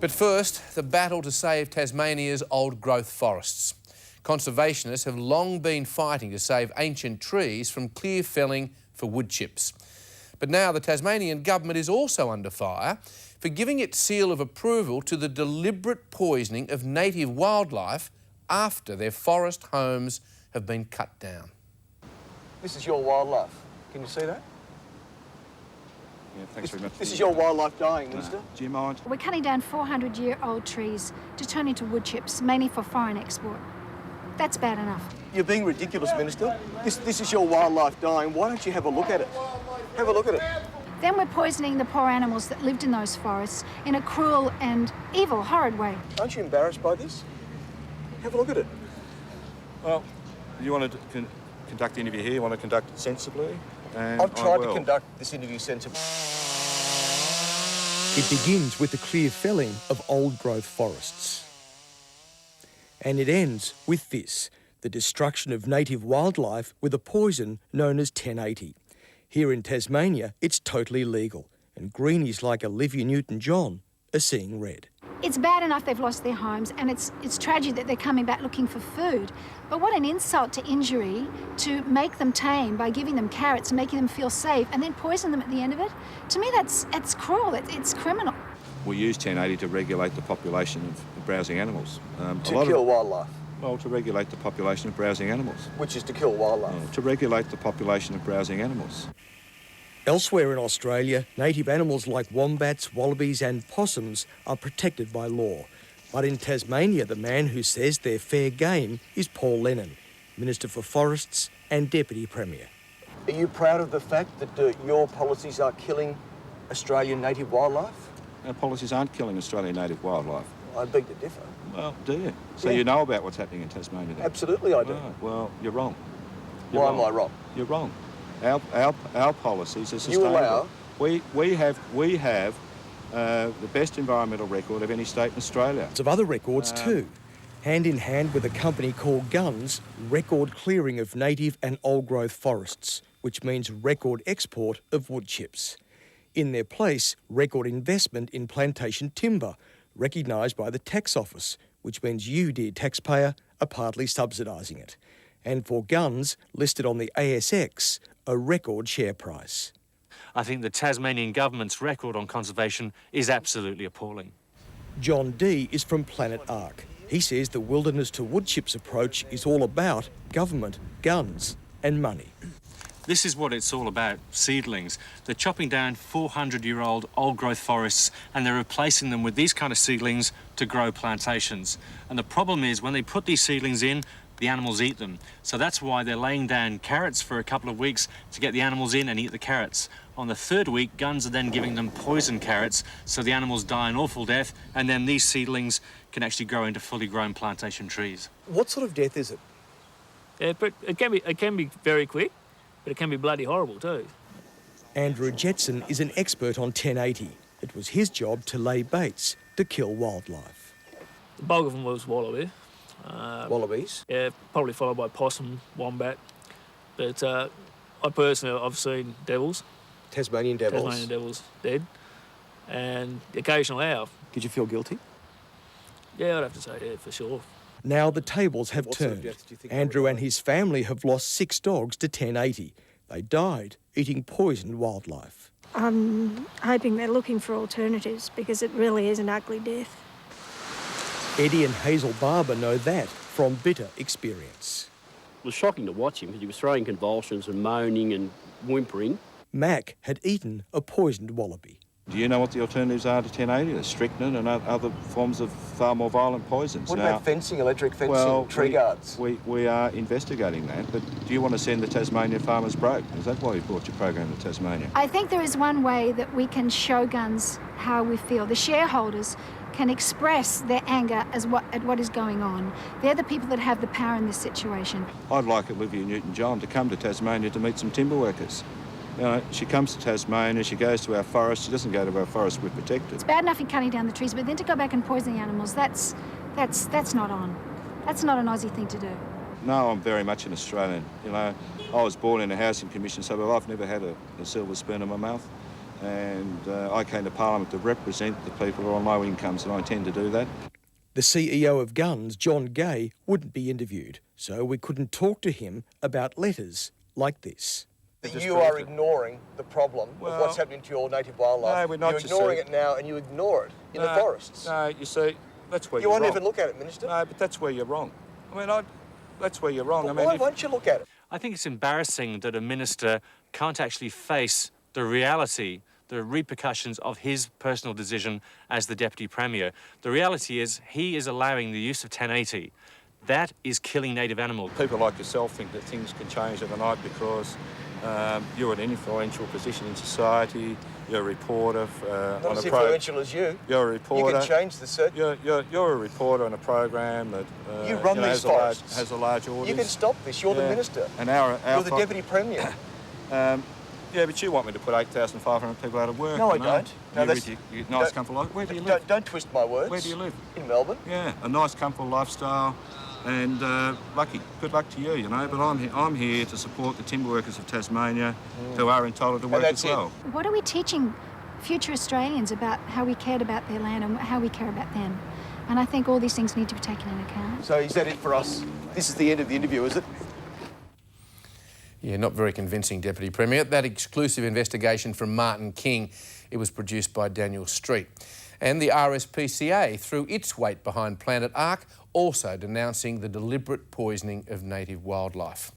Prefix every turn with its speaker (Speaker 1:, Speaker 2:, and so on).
Speaker 1: But first, the battle to save Tasmania's old-growth forests. Conservationists have long been fighting to save ancient trees from clear felling for wood chips. But now the Tasmanian government is also under fire for giving its seal of approval to the deliberate poisoning of native wildlife after their forest homes have been cut down.
Speaker 2: This is your wildlife. Can you see that?
Speaker 3: Yeah, thanks very much.
Speaker 2: This is your wildlife dying, Minister.
Speaker 3: Do you mind?
Speaker 4: We're cutting down 400-year-old trees to turn into wood chips, mainly for foreign export. That's bad enough.
Speaker 2: You're being ridiculous, Minister. This is your wildlife dying. Why don't you have a look at it? Have a look at it.
Speaker 4: Then we're poisoning the poor animals that lived in those forests in a cruel and evil, horrid way.
Speaker 2: Aren't you embarrassed by this? Have a look at it.
Speaker 3: Well, you want to conduct the interview here, you want to conduct it sensibly? And
Speaker 2: I've tried to conduct this interview sensibly.
Speaker 5: It begins with the clear felling of old-growth forests. And it ends with this, the destruction of native wildlife with a poison known as 1080. Here in Tasmania, it's totally legal, and greenies like Olivia Newton-John are seeing red.
Speaker 4: It's bad enough they've lost their homes, and it's tragic that they're coming back looking for food. But what an insult to injury to make them tame by giving them carrots and making them feel safe and then poison them at the end of it. To me, that's cruel. It's criminal.
Speaker 3: We use 1080 to regulate the population of browsing animals.
Speaker 2: To kill wildlife.
Speaker 3: Well, to regulate the population of browsing animals.
Speaker 2: Which is to kill wildlife.
Speaker 3: To regulate the population of browsing animals.
Speaker 5: Elsewhere in Australia, native animals like wombats, wallabies and possums are protected by law. But in Tasmania, the man who says they're fair game is Paul Lennon, Minister for Forests and Deputy Premier.
Speaker 2: Are you proud of the fact that your policies are killing Australian native wildlife?
Speaker 3: Our policies aren't killing Australian native wildlife.
Speaker 2: I beg to differ.
Speaker 3: Well, do you? So
Speaker 2: Yeah.
Speaker 3: You know about what's happening in Tasmania then?
Speaker 2: Absolutely I do.
Speaker 3: Right, well, you're wrong.
Speaker 2: Why am I wrong?
Speaker 3: You're wrong. Our policies are sustainable.
Speaker 2: You allow?
Speaker 3: We have the best environmental record of any state in Australia.
Speaker 5: Lots of other records too. Hand in hand with a company called Guns, record clearing of native and old-growth forests, which means record export of wood chips. In their place, record investment in plantation timber, recognised by the tax office, which means you, dear taxpayer, are partly subsidising it. And for Guns, listed on the ASX, a record share price.
Speaker 6: I think the Tasmanian government's record on conservation is absolutely appalling.
Speaker 5: John D is from Planet Ark. He says the wilderness to wood chips approach is all about government, guns and money.
Speaker 6: This is what it's all about, seedlings. They're chopping down 400-year-old old-growth forests and they're replacing them with these kind of seedlings to grow plantations. And the problem is when they put these seedlings in, the animals eat them. So that's why they're laying down carrots for a couple of weeks to get the animals in and eat the carrots. On the third week, Guns are then giving them poison carrots, so the animals die an awful death, and then these seedlings can actually grow into fully grown plantation trees.
Speaker 2: What sort of death is it?
Speaker 7: Yeah, but it can be very quick, but it can be bloody horrible too.
Speaker 5: Andrew Jetson is an expert on 1080. It was his job to lay baits to kill wildlife.
Speaker 7: The bulk of them was wallaby.
Speaker 2: Wallabies?
Speaker 7: Yeah, probably followed by possum, wombat. But I personally, I've seen devils.
Speaker 2: Tasmanian devils?
Speaker 7: Tasmanian devils dead. And the occasional owl.
Speaker 2: Did you feel guilty?
Speaker 7: Yeah, I'd have to say, yeah, for sure.
Speaker 5: Now the tables have
Speaker 2: What sort of
Speaker 5: turned.
Speaker 2: deaths do you think
Speaker 5: Andrew
Speaker 2: they
Speaker 5: and his family have lost 6 dogs to 1080. They died eating poisoned wildlife.
Speaker 8: I'm hoping they're looking for alternatives because it really is an ugly death.
Speaker 5: Eddie and Hazel Barber know that from bitter experience.
Speaker 9: It was shocking to watch him because he was throwing convulsions and moaning and whimpering.
Speaker 5: Mac had eaten a poisoned wallaby.
Speaker 3: Do you know what the alternatives are to 1080? There's strychnine and other forms of far more violent poisons.
Speaker 2: What
Speaker 3: now,
Speaker 2: about fencing, electric fencing, tree guards?
Speaker 3: We are investigating that, but do you want to send the Tasmanian farmers broke? Is that why you brought your program to Tasmania?
Speaker 4: I think there is one way that we can show Guns how we feel. The shareholders can express their anger at what is going on. They're the people that have the power in this situation.
Speaker 3: I'd like Olivia Newton-John to come to Tasmania to meet some timber workers. You know, she comes to Tasmania, she goes to our forest, she doesn't go to our forest we're protected.
Speaker 4: It's bad enough in cutting down the trees, but then to go back and poison the animals, that's not on. That's not an Aussie thing to do.
Speaker 3: No, I'm very much an Australian. You know, I was born in a housing commission suburb. I've never had a silver spoon in my mouth. and I came to Parliament to represent the people who are on low incomes, and I intend to do that.
Speaker 5: The CEO of Guns, John Gay, wouldn't be interviewed, so we couldn't talk to him about letters like this.
Speaker 2: You are ignoring the problem of what's happening to your native wildlife.
Speaker 3: No, we're not.
Speaker 2: You're ignoring it now, and you ignore it in the forests.
Speaker 3: No, you see, that's where
Speaker 2: You
Speaker 3: you're
Speaker 2: won't
Speaker 3: wrong.
Speaker 2: even look at it, Minister.
Speaker 3: No, but that's where you're wrong. I mean, that's where you're wrong.
Speaker 2: But
Speaker 3: I mean,
Speaker 2: why won't you look at it?
Speaker 6: I think it's embarrassing that a minister can't actually face the reality, the repercussions of his personal decision as the Deputy Premier. The reality is he is allowing the use of 1080. That is killing native animals.
Speaker 3: People like yourself think that things can change overnight because you're in an influential position in society. You're a reporter
Speaker 2: Not
Speaker 3: on
Speaker 2: as
Speaker 3: a
Speaker 2: influential as you.
Speaker 3: You're a reporter.
Speaker 2: You can change the set.
Speaker 3: You're a reporter on a program that
Speaker 2: You run these forests.
Speaker 3: has a large audience.
Speaker 2: You can stop this. You're the minister.
Speaker 3: And
Speaker 2: You're the Deputy Premier.
Speaker 3: Yeah, but you want me to put 8,500 people out of work.
Speaker 2: No, I don't. No,
Speaker 3: With your nice, comfortable life. Where do you live?
Speaker 2: Don't twist my words.
Speaker 3: Where do you live?
Speaker 2: In Melbourne.
Speaker 3: Yeah, a nice, comfortable lifestyle, and good luck to you, you know. But I'm here to support the timber workers of Tasmania who are entitled to work as well.
Speaker 4: What are we teaching future Australians about how we cared about their land and how we care about them? And I think all these things need to be taken into account.
Speaker 2: So is that it for us? This is the end of the interview, is it?
Speaker 1: Yeah, not very convincing, Deputy Premier. That exclusive investigation from Martin King, it was produced by Daniel Street. And the RSPCA threw its weight behind Planet Ark, also denouncing the deliberate poisoning of native wildlife.